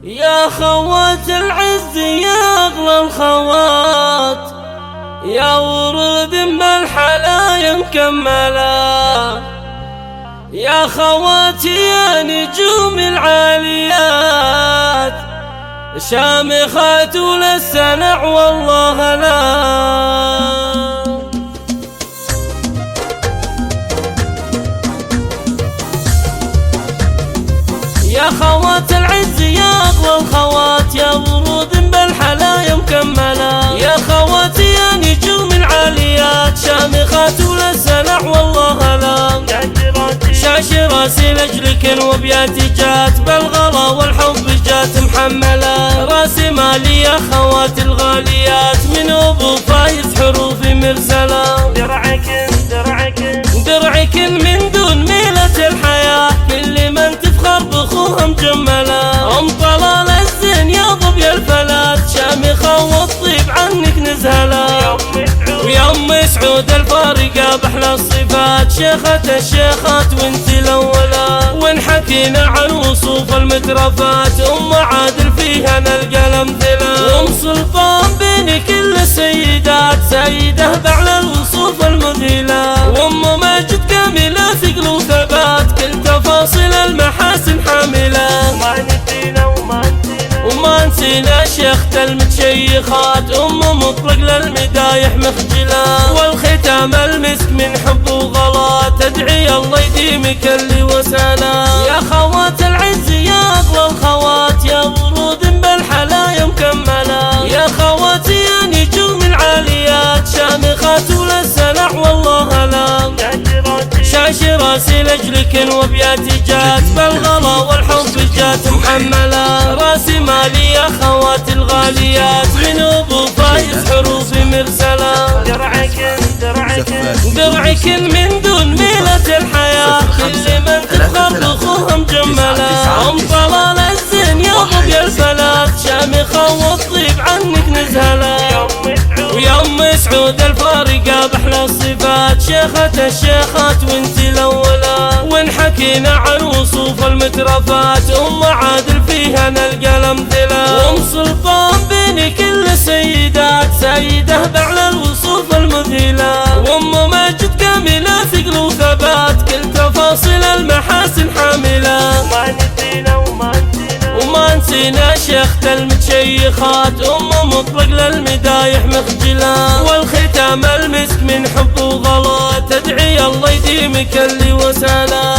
يا خوات العز يا أغلى الخوات، يا ورود من الحلايا مكملة، يا خواتي يا نجوم العاليات، شامخات وللسنع والله لا. يا خوات العز يا أغلى الخوات، يا ورود بالحلايا مكملة، يا خواتي يا نجوم العاليات، شامخات وللسنع والله لا. شاش راسي لأجلك وبياتي جات، بالغلا والحب جات محملة، راسي مالي يا خوات الغاليات، من أبو فايز حروفي مرسلة. درعك من دون ميلة الحياة، كل من تفخر بأخوها مجملة، أم طلال الزين يا ضبي الفلات، شامخة والطيب عنك نزهلة، ويا أم سعود الفارقة بأحلى الصفات، شيخة الشيخات وانت الأولى، وإن حكينا عن وصوف المترفات، أم عادل فيها نلقى الأمثلة، وأم سلطان بين كل السيدات، سيدة بأعلى الوصوف المذهلة، وأم ماجد كاملة ثقل وثبات، كل تفاصيل المحاسن حاملة، وما نسينا شيخة المتشيخات، أم مطلق للمدايح مخجلة، والختام المسك من حب وغلا، تدعي الله يديمك اللي وسلا. يا خوات العز يا أغلى الخوات، يا ورود بالحلايا مكملة، يا خواتي يا نجوم العاليات، شامخات وللسنع والله لا. شاش راسي لأجلك وبياتي جات، بالغلا والحب جات محملة، راسي مالي يا خوات الغاليات، من أبو فايز حروفي مرسلة. درعك من دون ميلة الحياة، كل من تفخر بأخوها مجملة، أم طلال الزين يا ضبي الفلات، شامخة والطيب عنك نزهلة، ويا أم سعود الفارقة بأحلى الصفات، شيخة الشيخات وانت الأولى، وإن حكينا عن وصوف المترفات، أم عادل فيها نلقى الأمثلة، وأم سلطان بين كل السيدات، سيدة بأعلى الوصوف المذهلة، وأم ماجد كاملة ثقل وثبات، كل تفاصيل المحاسن حاملة، وما نسينا شيخة المتشيخات، أم مطلق للمدايح مخجلة، والختام المسك من حب وغلا، تدعي الله يديمك اللي وسلا.